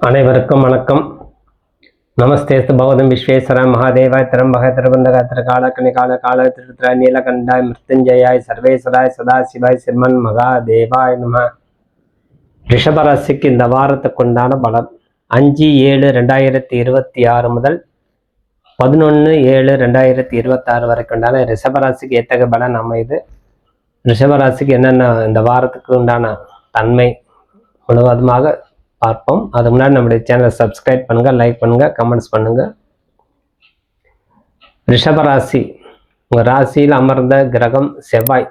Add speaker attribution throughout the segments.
Speaker 1: அனைவருக்கும் வணக்கம். நமஸ்தேஸ்து பகவதம் விஸ்வேஸ்வர மகாதேவாய் திரம்பக திருபந்தக திருகாலக்கணி கால கால திருத்திர நீலகண்டாய் மிருத்யுஞ்சயாய் சர்வேஸ்வராய் சதாசிவாய் சிம்மன் மகாதேவாய் நம. ரிஷபராசிக்கு இந்த வாரத்துக்கு உண்டான பலம் 5/7/2026 முதல் 11/7/2026 வரைக்கும் உண்டான ரிஷபராசிக்கு எத்தகைய பலன் அமையுது, ரிஷபராசிக்கு என்னென்ன இந்த வாரத்துக்கு உண்டான தன்மை முழுவதுமாக பார்ப்போம். அதுக்கு முன்னாடி நம்முடைய சேனலை சப்ஸ்கிரைப் பண்ணுங்க, லைக் பண்ணுங்க, கமெண்ட்ஸ் பண்ணுங்க. ரிஷபராசி, உங்க ராசியில் அமர்ந்த கிரகம் செவ்வாய்.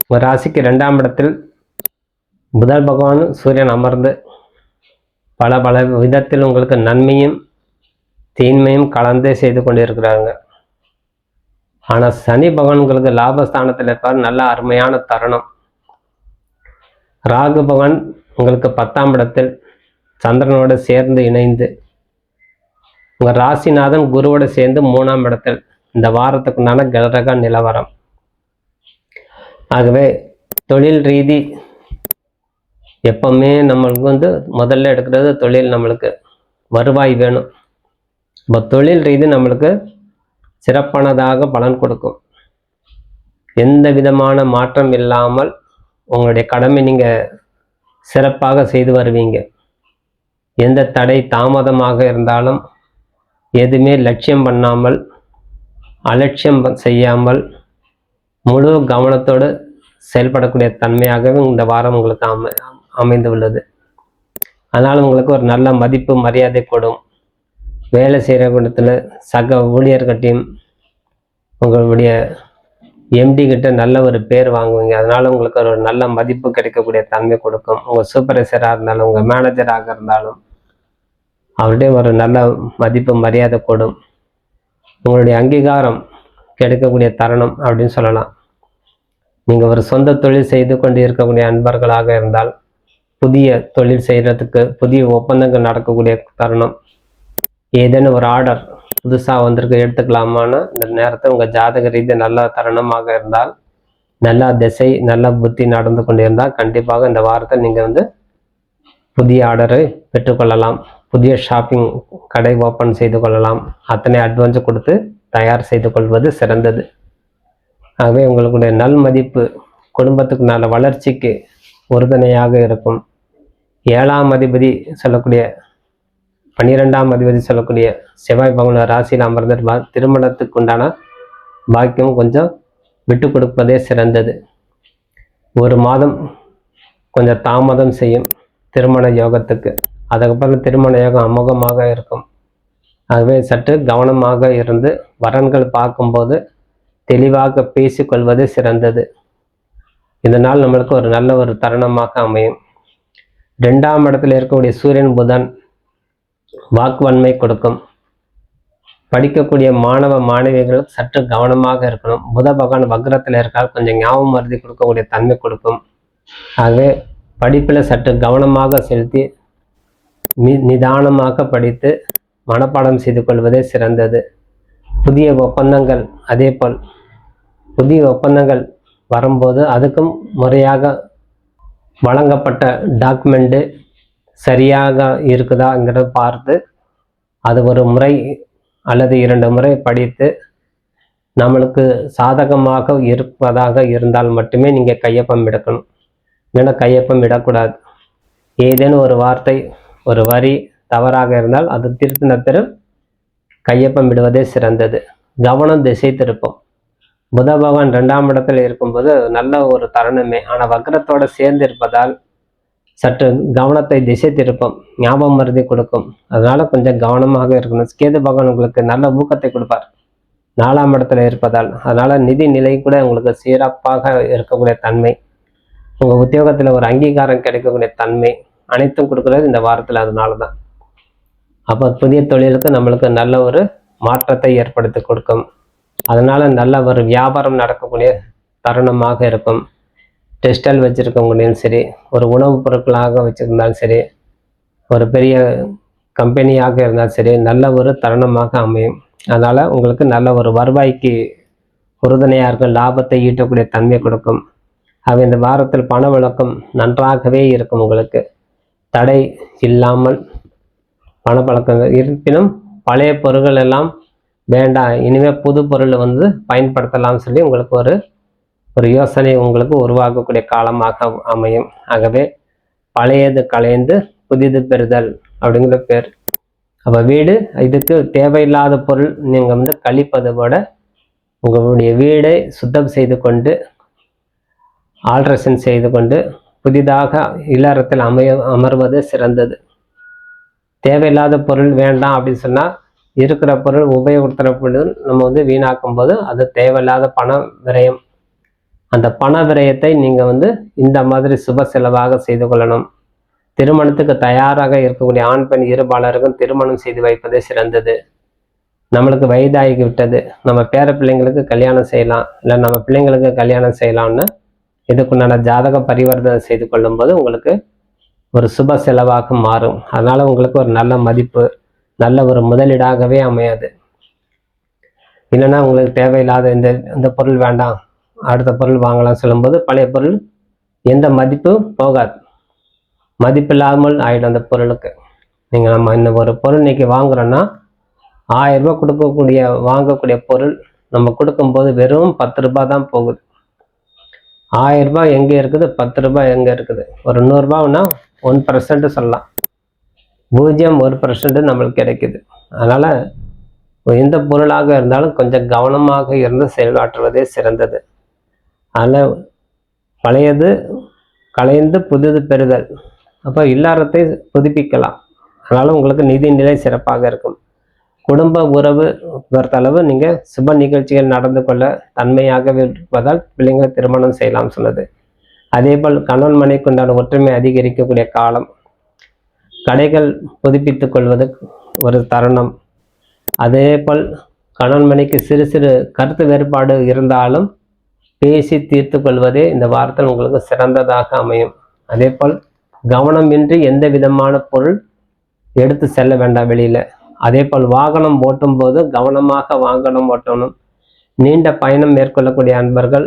Speaker 1: உங்க ராசிக்கு 2ஆம் இடத்தில் புதன் பகவான் சூரியன் அமர்ந்து பல பல விதத்தில் உங்களுக்கு நன்மையும் தீன்மையும் கலந்தே செய்து கொண்டிருக்கிறாங்க. ஆனால் சனி பகவான் உங்களுக்கு லாபஸ்தானத்தில் இருப்பார். நல்ல அருமையான தருணம். ராகு பகவான் உங்களுக்கு 10ஆம் இடத்தில் சந்திரனோடு சேர்ந்து இணைந்து உங்கள் ராசிநாதன் குருவோடு சேர்ந்து 3ஆம் இடத்தில் இந்த வாரத்துக்குண்டான கிரக நிலவரம். ஆகவே தொழில் ரீதி எப்பவுமே நம்மளுக்கு முதல்ல எடுக்கிறது தொழில், நம்மளுக்கு வருவாய் வேணும். இப்போ தொழில் ரீதி நம்மளுக்கு சிறப்பானதாக பலன் கொடுக்கும். எந்த விதமான மாற்றம் இல்லாமல் உங்களுடைய கடமை நீங்கள் சிறப்பாக செய்து வருவீங்க. எந்த தடை தாமதமாக இருந்தாலும் எதுவுமே லட்சியம் பண்ணாமல் அலட்சியம் செய்யாமல் முழு கவனத்தோடு செயல்படக்கூடிய தன்மையாகவே இந்த வாரம் உங்களுக்கு அமைந்து உள்ளது. அதனால் உங்களுக்கு ஒரு நல்ல மதிப்பு மரியாதை கூடும். வேலை செய்கிற இடத்துல சக ஊழியர்கிட்டையும் உங்களுடைய எம்டி கிட்ட நல்ல ஒரு பேர் வாங்குவீங்க. அதனால உங்களுக்கு ஒரு நல்ல மதிப்பு கிடைக்கக்கூடிய தன்மை கொடுக்கும். உங்கள் சூப்பர்வைசராக இருந்தாலும் உங்கள் மேனேஜராக இருந்தாலும் அவருடைய ஒரு நல்ல மதிப்பு மரியாதை கூடும். உங்களுடைய அங்கீகாரம் கிடைக்கக்கூடிய தருணம் அப்படின்னு சொல்லலாம். நீங்கள் ஒரு சொந்த தொழில் செய்து கொண்டு இருக்கக்கூடிய அன்பர்களாக இருந்தால் புதிய தொழில் செய்கிறதுக்கு புதிய ஒப்பந்தங்கள் நடக்கக்கூடிய தருணம். ஏதேனும் ஒரு ஆர்டர் புதுசாக வந்திருக்கு, எடுத்துக்கலாமான்னு இந்த நேரத்தை உங்கள் ஜாதக ரீதி நல்ல தருணமாக இருந்தால், நல்ல திசை நல்ல புத்தி நடந்து கொண்டு இருந்தால் கண்டிப்பாக இந்த வாரத்தில் நீங்கள் புதிய ஆர்டரை பெற்றுக்கொள்ளலாம். புதிய ஷாப்பிங் கடை ஓப்பன் செய்து கொள்ளலாம். அத்தனை அட்வான்ஸ் கொடுத்து தயார் செய்து கொள்வது சிறந்தது. ஆகவே உங்களுடைய நல் மதிப்பு குடும்பத்துக்கு நல்ல வளர்ச்சிக்கு உறுதுணையாக இருக்கும். 7ஆம் அதிபதி சொல்லக்கூடிய 12ஆம் அதிபதி சொல்லக்கூடிய செவ்வாய் பகவான் ராசியில் அமர்ந்த திருமணத்துக்கு உண்டான பாக்கியம் கொஞ்சம் விட்டு கொடுப்பதே சிறந்தது. ஒரு மாதம் கொஞ்சம் தாமதம் செய்யும் திருமண யோகத்துக்கு. அதுக்கப்புறம் திருமண யோகம் அமோகமாக இருக்கும். ஆகவே சற்று கவனமாக இருந்து வரன்கள் பார்க்கும்போது தெளிவாக பேசிக்கொள்வது சிறந்தது. இதனால் நம்மளுக்கு ஒரு நல்ல ஒரு தருணமாக அமையும். 2ஆம் இடத்துல இருக்கக்கூடிய சூரியன் புதன் வாக்குவன்மை கொடுக்கும். படிக்கக்கூடிய மாணவ மாணவிகள் சற்று கவனமாக இருக்கணும். புத பகவான் வக்ரத்தில் இருக்கால் கொஞ்சம் ஞாபகம் மருதி கொடுக்கக்கூடிய தன்மை கொடுக்கும். ஆகவே படிப்பில் சற்று கவனமாக செலுத்தி நிதானமாக படித்து மனப்பாடம் செய்து கொள்வதே சிறந்தது. புதிய ஒப்பந்தங்கள் அதே போல் புதிய ஒப்பந்தங்கள் வரும்போது அதுக்கும் முறையாக வழங்கப்பட்ட டாக்குமெண்ட்டு சரியாக இருக்குதாங்கிறத பார்த்து அது ஒரு முறை அல்லது 2 முறை படித்து நம்மளுக்கு சாதகமாக இருப்பதாக இருந்தால் மட்டுமே நீங்கள் கையொப்பம் எடுக்கணும். இல்லைன்னா கையொப்பம் இடக்கூடாது. ஏதேனும் ஒரு வார்த்தை ஒரு வரி தவறாக இருந்தால் அது திருத்தின பிறகு கையொப்பம் விடுவதே சிறந்தது. கவனம் திசை திருப்பம். புத பகவான் 2ஆம் இடத்தில் இருக்கும்போது நல்ல ஒரு தருணமே. ஆனால் வக்ரத்தோடு சேர்ந்து இருப்பதால் சற்று கவனத்தை திசை திருப்பம், ஞாபகம் மருதி கொடுக்கும். அதனால கொஞ்சம் கவனமாக இருக்கணும். கேது பகவான் உங்களுக்கு நல்ல ஊக்கத்தை கொடுப்பார் 4ஆம் இடத்துல இருப்பதால். அதனால நிதி நிலை கூட உங்களுக்கு சிறப்பாக இருக்கக்கூடிய தன்மை, உங்கள் உத்தியோகத்தில் ஒரு அங்கீகாரம் கிடைக்கக்கூடிய தன்மை அனைத்தும் கொடுக்குறது இந்த வாரத்தில். அதனால தான் அப்போ புதிய தொழிலுக்கு நம்மளுக்கு நல்ல ஒரு மாற்றத்தை ஏற்படுத்தி கொடுக்கும். அதனால நல்ல ஒரு வியாபாரம் நடக்கக்கூடிய தருணமாக இருக்கும். டெக்ஸ்டைல் வச்சுருக்கவங்களையும் சரி, ஒரு உணவுப் பொருட்களாக வச்சுருந்தாலும் சரி, ஒரு பெரிய கம்பெனியாக இருந்தாலும் சரி, நல்ல ஒரு தருணமாக அமையும். அதனால் உங்களுக்கு நல்ல ஒரு வருவாய்க்கு உறுதுணையாக இருக்கும். லாபத்தை ஈட்டக்கூடிய தன்மை கொடுக்கும். ஆக இந்த வாரத்தில் பண வழக்கம் நன்றாகவே இருக்கும். உங்களுக்கு தடை இல்லாமல் பணப்பழக்கங்கள் இருப்பினும் பழைய பொருட்கள் எல்லாம் வேண்டாம், இனிமேல் புது பொருள் பயன்படுத்தலாம்னு சொல்லி உங்களுக்கு ஒரு யோசனை உங்களுக்கு உருவாக்கக்கூடிய காலமாக அமையும். ஆகவே பழையது களைந்து புதிது பெறுதல் அப்படிங்கிற பேர். அப்போ வீடு இதுக்கு தேவையில்லாத பொருள் நீங்கள் கழிப்பதை விட உங்களுடைய வீடை சுத்தம் செய்து கொண்டு ஆல்ட்ரேஷன் செய்து கொண்டு புதிதாக இல்லறத்தில் அமர்வது சிறந்தது. தேவையில்லாத பொருள் வேண்டாம் அப்படின்னு சொன்னால் இருக்கிற பொருள் உபயோகப்படுத்துகிற பொருள் நம்ம வீணாக்கும் போது அது தேவையில்லாத பண விரயம். அந்த பண விரயத்தை நீங்கள் இந்த மாதிரி சுப செலவாக செய்து கொள்ளணும். திருமணத்துக்கு தயாராக இருக்கக்கூடிய ஆண் பெண் இருபாலருக்கும் திருமணம் செய்து வைப்பதே சிறந்தது. நம்மளுக்கு வயதாகி விட்டது, நம்ம பேர பிள்ளைங்களுக்கு கல்யாணம் செய்யலாம், இல்லை நம்ம பிள்ளைங்களுக்கு கல்யாணம் செய்யலாம்னு இதுக்குண்டான ஜாதக பரிவர்த்தனை செய்து கொள்ளும்போது உங்களுக்கு ஒரு சுப செலவாக மாறும். அதனால் உங்களுக்கு ஒரு நல்ல மதிப்பு, நல்ல ஒரு முதலீடாகவே அமையாது. இல்லைன்னா உங்களுக்கு தேவையில்லாத இந்த பொருள் வேண்டாம், அடுத்த பொருள் வாங்கலாம் சொல்லும்போது பழைய பொருள் எந்த மதிப்பும் போகாது, மதிப்பில்லாமல் ஆகிடும் அந்த பொருளுக்கு. நம்ம இன்னும் ஒரு பொருள் இன்னைக்கு வாங்குறோன்னா 1000 ரூபாய் வாங்கக்கூடிய பொருள் நம்ம கொடுக்கும்போது வெறும் 10 ரூபாய் தான் போகுது. 1000 ரூபாய் எங்கே இருக்குது, 10 ரூபாய் எங்கே இருக்குது? ஒரு 100 ரூபாய்னா 1% சொல்லலாம், 0.1% நம்மளுக்கு கிடைக்குது. அதனால் எந்த பொருளாக இருந்தாலும் கொஞ்சம் கவனமாக இருந்து செயலாற்றுவதே சிறந்தது. அதில் பழையது களைந்து புதிது பெறுதல். அப்போ இல்லறத்தை புதுப்பிக்கலாம். அதனால் உங்களுக்கு நிதி நிலை சிறப்பாக இருக்கும். குடும்ப உறவு பொறுத்தளவு நீங்கள் சுப நிகழ்ச்சிகள் நடந்து கொள்ள தன்மையாகவே இருப்பதால் பிள்ளைங்களை திருமணம் செய்யலாம் சொன்னது. அதே போல் கணவன் மனைவிக்குண்டான ஒற்றுமை அதிகரிக்கக்கூடிய காலம். கடைகள் புதுப்பித்துக் கொள்வது ஒரு தருணம். அதே போல் கணவன் மனைவிக்கு சிறு சிறு கருத்து வேறுபாடு இருந்தாலும் பேசி தீர்த்து கொள்வதே இந்த வாரத்தில் உங்களுக்கு சிறந்ததாக அமையும். அதே போல் கவனமின்றி எந்த விதமான பொருள் எடுத்து செல்ல வேண்டாம் வெளியில். அதே போல் வாகனம் ஓட்டும் போது கவனமாக வாகனம் ஓட்டணும். நீண்ட பயணம் மேற்கொள்ளக்கூடிய அன்பர்கள்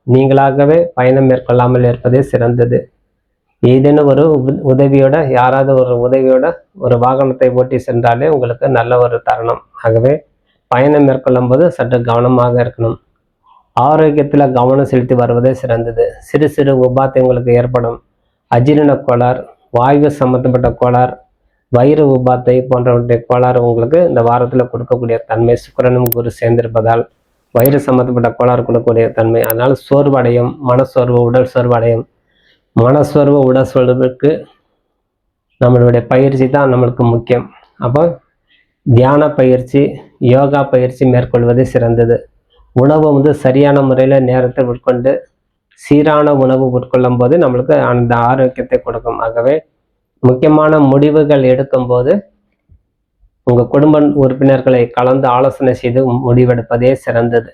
Speaker 1: நீங்களாகவே பயணம் மேற்கொள்ளாமல் இருப்பதே சிறந்தது. ஏதேனும் ஒரு உதவியோட, யாராவது ஒரு உதவியோட ஒரு வாகனத்தை ஓட்டி சென்றாலே உங்களுக்கு நல்ல ஒரு தருணம். ஆகவே பயணம் மேற்கொள்ளும் போது சற்று கவனமாக இருக்கணும். ஆரோக்கியத்தில் கவனம் செலுத்தி வருவதே சிறந்தது. சிறு சிறு உபாதை உங்களுக்கு ஏற்படும். அஜீரண கோளாறு, வாயு சம்பந்தப்பட்ட கோளாறு, வயிறு உபாத்தை போன்றவற்றை கோளாறு உங்களுக்கு இந்த வாரத்தில் கொடுக்கக்கூடிய தன்மை. சுக்கிரனும் குரு சேர்ந்திருப்பதால் வயிறு சம்பந்தப்பட்ட கோளாறு கொடுக்கக்கூடிய தன்மை. அதனால் சோர்வடையும், மனசோர்வு, உடல் சோர்வடையும். மனசோர்வு, உடல் சோர்வுக்கு நம்மளுடைய பயிற்சி தான் நம்மளுக்கு முக்கியம். அப்போ தியான பயிற்சி, யோகா பயிற்சி மேற்கொள்வது சிறந்தது. உணவு சரியான முறையில் நேரத்தில் உட்கொண்டு சீரான உணவு உட்கொள்ளும் போது நம்மளுக்கு அந்த ஆரோக்கியத்தை கொடுக்கும். ஆகவே முக்கியமான முடிவுகள் எடுக்கும்போது உங்கள் குடும்ப உறுப்பினர்களை கலந்து ஆலோசனை செய்து முடிவெடுப்பதே சிறந்தது.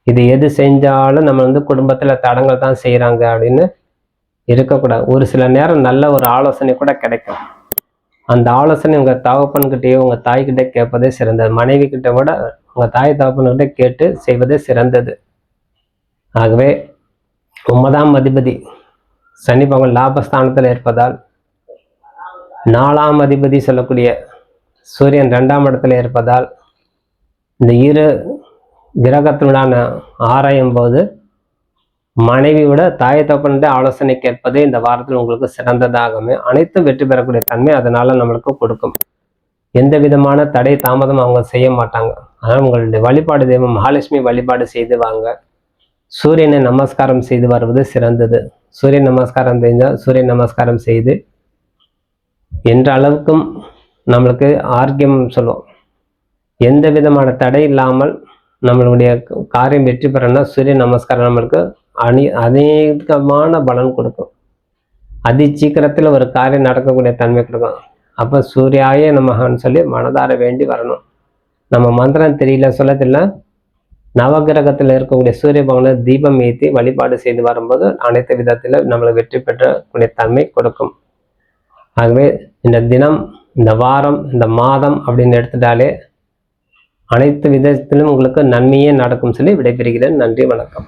Speaker 1: இது எது செஞ்சாலும் நம்ம குடும்பத்தில் தடங்கள் தான் செய்கிறாங்க அப்படின்னு இருக்கக்கூடாது. ஒரு சில நேரம் நல்ல ஒரு ஆலோசனை கூட கிடைக்கும். அந்த ஆலோசனை உங்கள் தகப்பன்கிட்டயோ உங்கள் தாய்கிட்ட கேட்பதே சிறந்தது. மனைவி கிட்ட விட உங்கள் தாய் தகப்பன்கிட்ட கேட்டு செய்வதே சிறந்தது. ஆகவே 9ஆம் அதிபதி சனி பகவான் லாபஸ்தானத்தில் இருப்பதால் 4ஆம் அதிபதி சொல்லக்கூடிய சூரியன் 2ஆம் இடத்துல இருப்பதால் இந்த இரு கிரகத்தினுடான ஆராயும் போது மனைவி விட தாய் தகப்பன்கிட்ட ஆலோசனை கேட்பதே இந்த வாரத்தில் உங்களுக்கு சிறந்ததாகவே அனைத்தும் வெற்றி பெறக்கூடிய தன்மை அதனால நம்மளுக்கு கொடுக்கும். எந்த விதமான தடை தாமதம் அவங்க செய்ய மாட்டாங்க. ஆனால் உங்களுடைய வழிபாடு தெய்வம் மகாலட்சுமி வழிபாடு செய்து வாங்க. சூரியனை நமஸ்காரம் செய்து வருவது சிறந்தது. சூரிய நமஸ்காரம் தெரிஞ்சால் சூரிய நமஸ்காரம் செய்து என்ற அளவுக்கும் நம்மளுக்கு ஆரோக்கியம் சொல்லுவோம். எந்த விதமான தடை இல்லாமல் நம்மளுடைய காரியம் வெற்றி பெறணும்னா சூரிய நமஸ்காரம் நம்மளுக்கு அதிகமான பலன் கொடுக்கும். அதி சீக்கிரத்தில் ஒரு காரியம் நடக்கக்கூடிய தன்மை கொடுக்கும். அப்போ சூர்யாயே நமகான்னு சொல்லி மனதார வேண்டி வரணும். நம்ம மந்திரம் தெரியல சொல்லத்தில்லை, நவகிரகத்தில் இருக்கக்கூடிய சூரிய பகவானை தீபம் ஏற்றி வழிபாடு செய்து வரும்போது அனைத்து விதத்தில் நம்மளை வெற்றி பெற்றக்கூடிய தன்மை கொடுக்கும். ஆகவே இந்த தினம், இந்த வாரம், இந்த மாதம் அப்படின்னு எடுத்துட்டாலே அனைத்து விதத்திலும் உங்களுக்கு நன்மையே நடக்கும் சொல்லி விடைபெறுகிறேன். நன்றி, வணக்கம்.